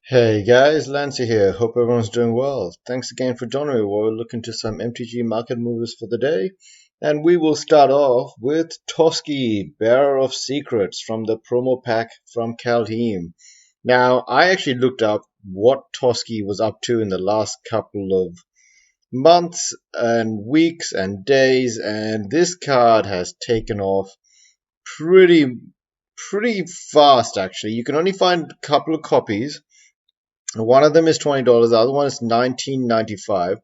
Hey guys, Lancy here. Hope everyone's doing well. Thanks again for joining me. We'll look into some MTG market movers for the day. And we will start off with Toski, Bearer of Secrets from the promo pack from Kaldheim. Now, I actually looked up what Toski was up to in the last couple of months and weeks and days, and this card has taken off pretty pretty fast actually. You can only find a couple of copies. One of them is $20, the other one is $19.95.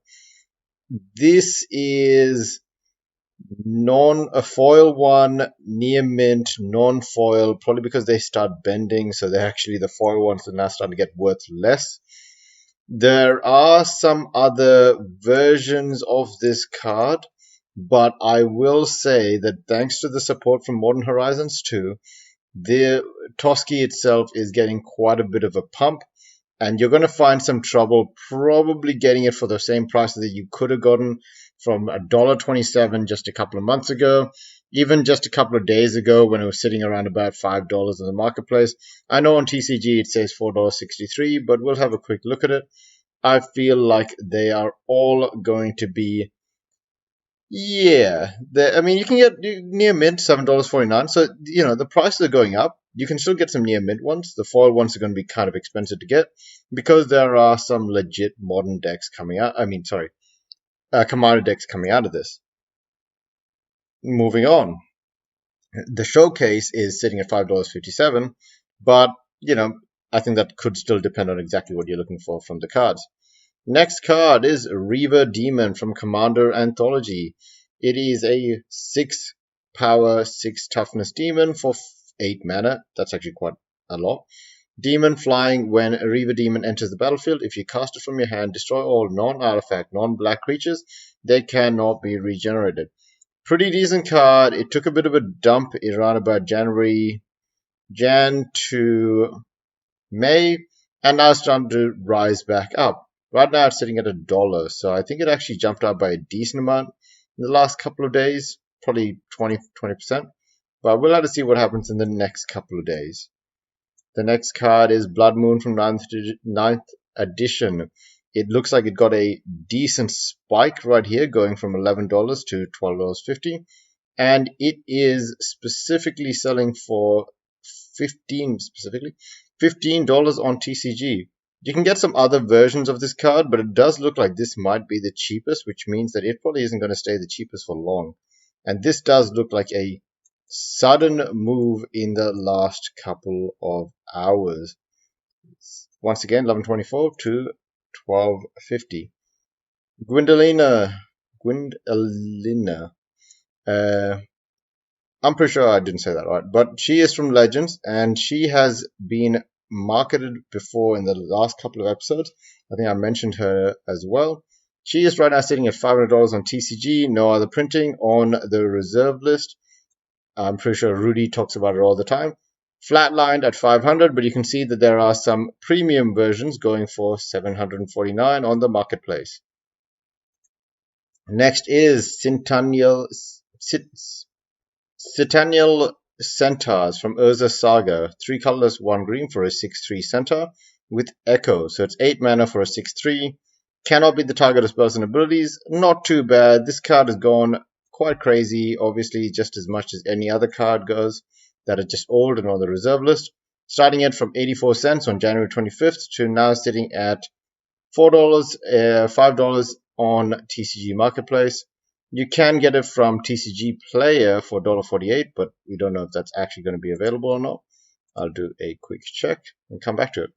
This is a foil one, near mint, non-foil, probably because they start bending, so they're actually the foil ones are now starting to get worth less. There are some other versions of this card, but I will say that thanks to the support from Modern Horizons 2, the Toski itself is getting quite a bit of a pump. And you're going to find some trouble probably getting it for the same price that you could have gotten from $1.27 just a couple of months ago, even just a couple of days ago when it was sitting around about $5 in the marketplace. I know on TCG it says $4.63, but we'll have a quick look at it. I feel like they are all going to be, I mean, you can get near mint $7.49, so the prices are going up. You can still get some near mint ones. The foil ones are going to be kind of expensive to get because there are some legit modern decks coming out. Commander decks coming out of this. Moving on, the showcase is sitting at $5.57, but I think that could still depend on exactly what you're looking for from the cards. Next card is Reaver Demon from Commander Anthology. It is a 6 power, 6 toughness demon for 8 mana. That's actually quite a lot. Demon flying. When a Reaver Demon enters the battlefield, if you cast it from your hand, destroy all non-artifact, non-black creatures. They cannot be regenerated. Pretty decent card. It took a bit of a dump around about Jan to May, and now it's starting to rise back up. Right now it's sitting at $1, so I think it actually jumped up by a decent amount in the last couple of days, probably 20%. But we'll have to see what happens in the next couple of days. The next card is Blood Moon from 9th edition. It looks like it got a decent spike right here, going from $11 to $12.50. And it is specifically selling for $15 on TCG. You can get some other versions of this card, but it does look like this might be the cheapest, which means that it probably isn't going to stay the cheapest for long. And this does look like a sudden move in the last couple of hours. Once again, 11.24 to 12.50. Gwendolina. I'm pretty sure I didn't say that right, but she is from Legends, and she has been marketed before in the last couple of episodes. I think I mentioned her as well. She is right now sitting at $500 on TCG, no other printing on the reserve list. I'm pretty sure Rudy talks about it all the time. Flatlined at 500, but you can see that there are some premium versions going for $749 on the marketplace. Next is Centennial Centaurs from Urza Saga. 3 colorless, 1 green for a 6/3 centaur with Echo. So it's 8 mana for a 6/3. Cannot be the target of spells and abilities. Not too bad. This card has gone quite crazy, obviously, just as much as any other card goes that are just old and on the reserve list. Starting it from 84 cents on January 25th to now sitting at $4, $5 on TCG Marketplace. You can get it from TCG Player for $1.48, but we don't know if that's actually going to be available or not. I'll do a quick check and come back to it.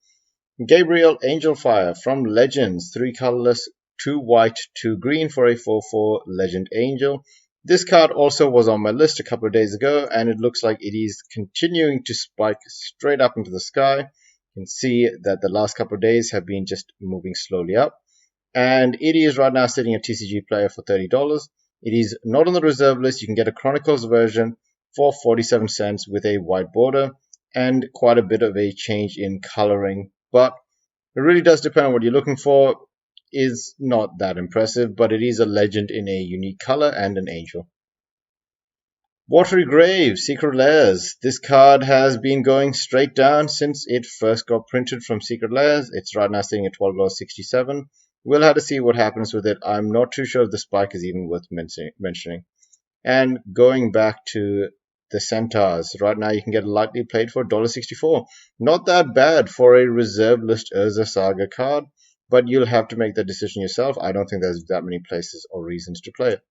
Gabriel Angelfire from Legends, 3 colorless, 2 white, 2 green for a 4/4 Legend Angel. This card also was on my list a couple of days ago, and it looks like it is continuing to spike straight up into the sky. You can see that the last couple of days have been just moving slowly up. And it is right now sitting at TCG Player for $30. It is not on the reserve list. You can get a Chronicles version for 47 cents with a white border and quite a bit of a change in coloring. But it really does depend on what you're looking for. Is not that impressive, but it is a legend in a unique color and an angel. Watery Grave, Secret Lairs. This card has been going straight down since it first got printed from Secret Lairs. It's right now sitting at $12.67. We'll have to see what happens with it. I'm not too sure if the spike is even worth mentioning. And going back to the Centaurs, right now you can get a lightly played for $1.64. Not that bad for a reserve list Urza Saga card, but you'll have to make the decision yourself. I don't think there's that many places or reasons to play it.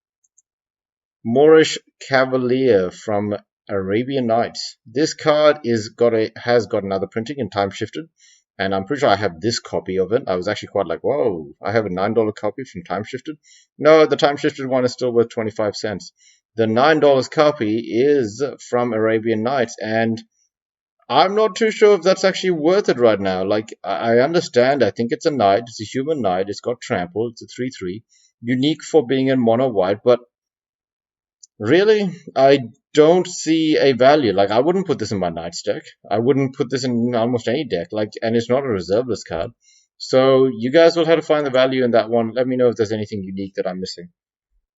Moorish Cavalier from Arabian Nights. This card has got another printing in Time Shifted, and I'm pretty sure I have this copy of it. I was actually quite like, whoa, I have a $9 copy from Time Shifted. No, the Time Shifted one is still worth 25 cents. The $9 copy is from Arabian Nights, and I'm not too sure if that's actually worth it right now. Like, I understand, I think it's a knight, it's a human knight, it's got trample, it's a 3/3, unique for being in mono white, but really, I don't see a value. Like, I wouldn't put this in my Knights deck. I wouldn't put this in almost any deck. Like, and it's not a reserve list card. So you guys will have to find the value in that one. Let me know if there's anything unique that I'm missing.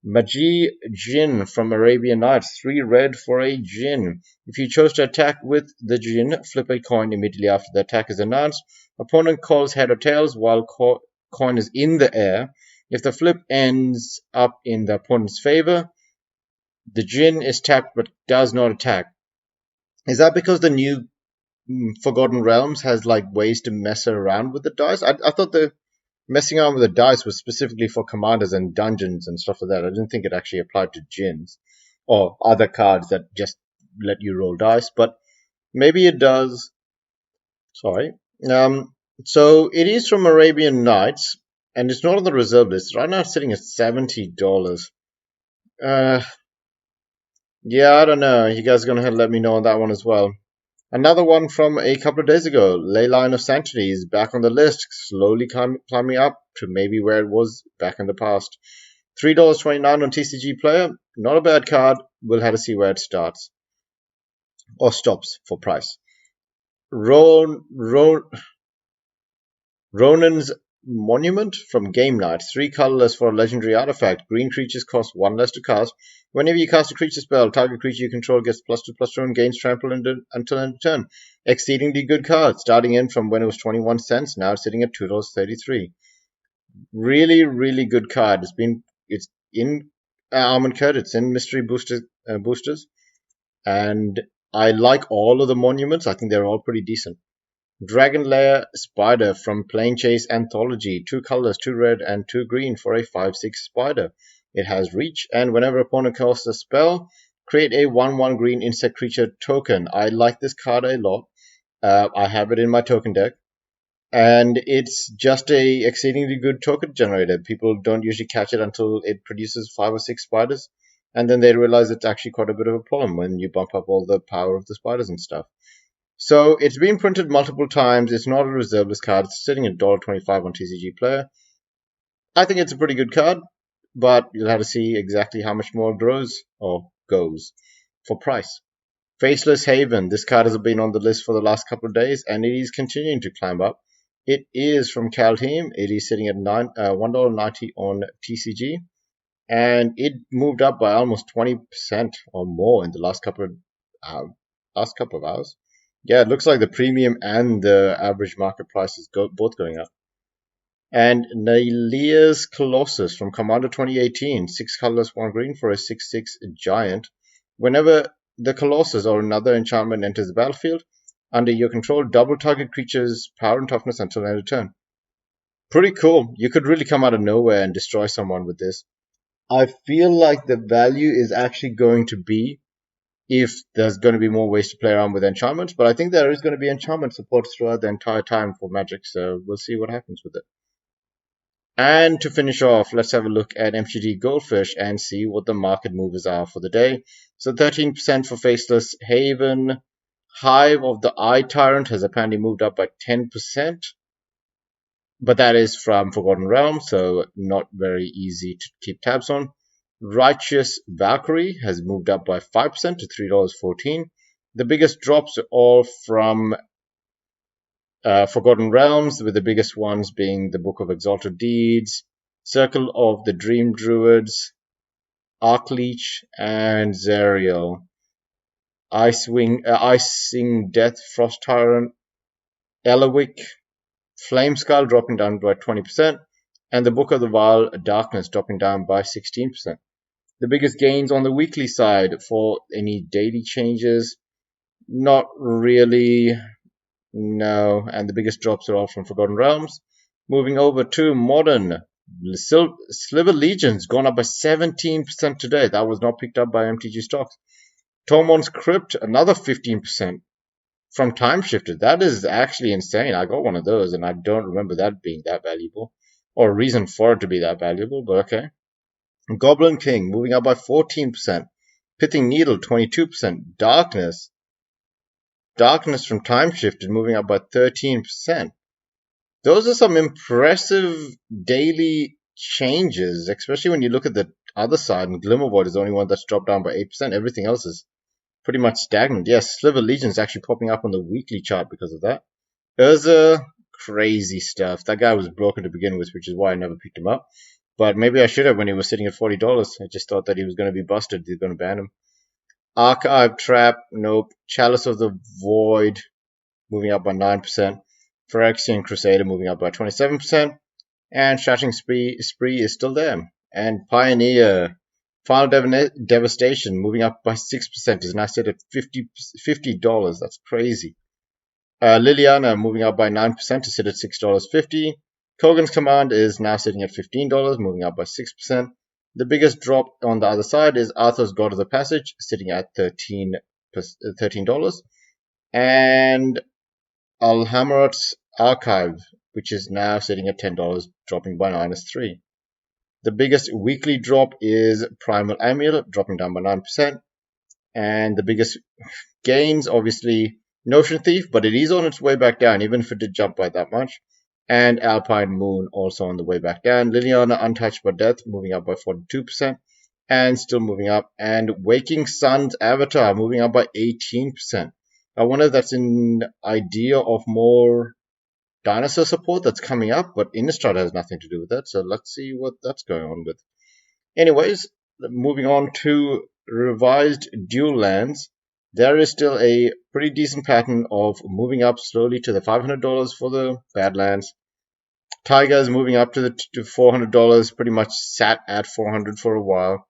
Magi Jinn from Arabian Nights. 3 red for a Jinn. If you chose to attack with the Jinn, flip a coin immediately after the attack is announced. Opponent calls head or tails while coin is in the air. If the flip ends up in the opponent's favor, the Jinn is tapped but does not attack. Is that because the new Forgotten Realms has like ways to mess around with the dice? I thought the messing around with the dice was specifically for commanders and dungeons and stuff like that. I didn't think it actually applied to Jinns or other cards that just let you roll dice, but maybe it does. Sorry. So it is from Arabian Nights, and it's not on the reserve list. Right now it's sitting at $70. Yeah, I don't know. You guys are going to have to let me know on that one as well. Another one from a couple of days ago. Leyline of Sanctity is back on the list, slowly climbing up to maybe where it was back in the past. $3.29 on TCG Player. Not a bad card. We'll have to see where it starts. Or stops for price. Ronan's Monument from Game Night. 3 colorless for a legendary artifact. Green creatures cost 1 less to cast. Whenever you cast a creature spell, target creature you control gets +2/+2 and gains trample until end of turn. Exceedingly good card. Starting in from when it was 21 cents, now it's sitting at $2.33. Really, really good card. It's in Armored Cut. It's in Mystery boosters, and I like all of the monuments. I think they're all pretty decent. Dragonlair Spider from Planechase Anthology. 2 colors, 2 red and 2 green for a 5/6 spider. It has reach, and whenever opponent casts a spell, create a 1/1 green insect creature token. I like this card a lot. I have it in my token deck, and it's just a exceedingly good token generator. People don't usually catch it until it produces 5 or 6 spiders, and then they realize it's actually quite a bit of a problem when you bump up all the power of the spiders and stuff. So it's been printed multiple times. It's not a reserve list card. It's sitting at $1.25 on TCG Player. I think it's a pretty good card, but you'll have to see exactly how much more it grows or goes for price. Faceless Haven. This card has been on the list for the last couple of days, and it is continuing to climb up. It is from Cal Team. It is sitting at $1.90 on TCG, and it moved up by almost 20% or more in the last couple of hours. Yeah, it looks like the premium and the average market prices both going up. And Nailea's Colossus from Commander 2018, 6 colors, 1 green for a 6/6 giant. Whenever the Colossus or another enchantment enters the battlefield, under your control, double target creature's power and toughness until end of turn. Pretty cool. You could really come out of nowhere and destroy someone with this. I feel like the value is actually going to be if there's going to be more ways to play around with enchantments, but I think there is going to be enchantment support throughout the entire time for Magic, so we'll see what happens with it. And to finish off, let's have a look at MTG Goldfish and see what the market movers are for the day. So 13% for Faceless Haven. Hive of the Eye Tyrant has apparently moved up by 10%, but that is from Forgotten Realms, so not very easy to keep tabs on. Righteous Valkyrie has moved up by 5% to $3.14. The biggest drops are all from Forgotten Realms, with the biggest ones being the Book of Exalted Deeds, Circle of the Dream Druids, Arcleech, and Zerial. Icing Death, Frost Tyrant, Elwick, Flameskull dropping down by 20%, and the Book of the Vile Darkness dropping down by 16%. The biggest gains on the weekly side for any daily changes, not really, no, and the biggest drops are all from Forgotten Realms. Moving over to Modern, Sliver Legion's gone up by 17% today. That was not picked up by MTG stocks. Tormod's Crypt, another 15% from Time Shifted. That is actually insane. I got one of those, and I don't remember that being that valuable, or a reason for it to be that valuable, but okay. Goblin King, moving up by 14%. Pithing Needle, 22%. Darkness from Time Shifted, moving up by 13%. Those are some impressive daily changes, especially when you look at the other side, and Glimmervoid is the only one that's dropped down by 8%. Everything else is pretty much stagnant. Yes, Sliver Legion is actually popping up on the weekly chart because of that. Urza, crazy stuff. That guy was broken to begin with, which is why I never picked him up. But maybe I should have when he was sitting at $40. I just thought that he was going to be busted. They're going to ban him. Archive Trap, nope. Chalice of the Void, moving up by 9%. Phyrexian Crusader, moving up by 27%. And Shattering Spree is still there. And Pioneer, Final Devastation, moving up by 6%, is now set at $50. That's crazy. Liliana, moving up by 9% to sit at $6.50. Kogan's Command is now sitting at $15, moving up by 6%. The biggest drop on the other side is Arthur's God of the Passage, sitting at $13. And Alhammarot's Archive, which is now sitting at $10, dropping by -3. The biggest weekly drop is Primal Amulet, dropping down by 9%. And the biggest gains, obviously, Notion Thief, but it is on its way back down, even if it did jump by that much. And Alpine Moon also on the way back down. Liliana Untouched by Death, moving up by 42%, and still moving up. And Waking Sun's Avatar, moving up by 18%. I wonder if that's an idea of more dinosaur support that's coming up, but Innistrad has nothing to do with that, so let's see what that's going on with. Anyways, moving on to revised dual lands. There is still a pretty decent pattern of moving up slowly to the $500 for the Badlands. Taiga is moving up to $400, pretty much sat at $400 for a while.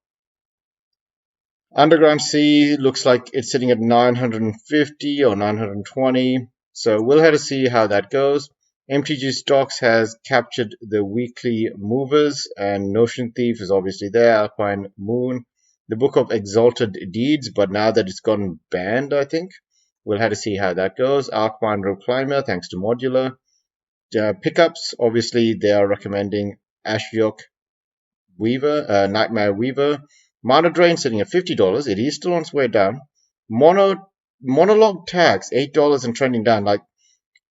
Underground Sea looks like it's sitting at $950 or $920, so we'll have to see how that goes. MTG Stocks has captured the weekly movers, and Notion Thief is obviously there, Alpine Moon. The Book of Exalted Deeds, but now that it's gotten banned, I think. We'll have to see how that goes. Arcbind Rogue Climber, thanks to Modular. Pickups, obviously, they are recommending Ashiok Weaver, Nightmare Weaver. Mana Drain sitting at $50. It is still on its way down. Monologue Tax, $8 and trending down. Like,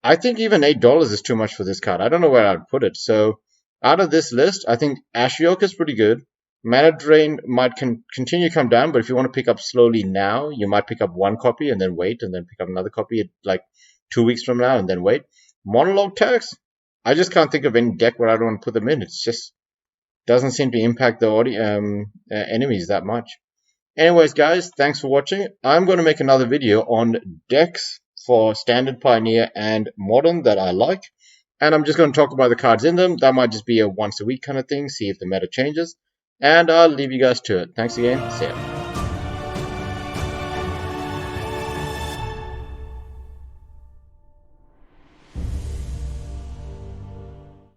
I think even $8 is too much for this card. I don't know where I'd put it. So, out of this list, I think Ashiok is pretty good. Mana Drain might continue to come down, but if you want to pick up slowly now, you might pick up one copy and then wait, and then pick up another copy like 2 weeks from now and then wait. Monologue Tax, I just can't think of any deck where I don't want to put them in. It's just doesn't seem to impact the enemies that much. Anyways, guys, thanks for watching. I'm going to make another video on decks for Standard, Pioneer, and Modern that I like. And I'm just going to talk about the cards in them. That might just be a once a week kind of thing, see if the meta changes. And I'll leave you guys to it. Thanks again. See ya.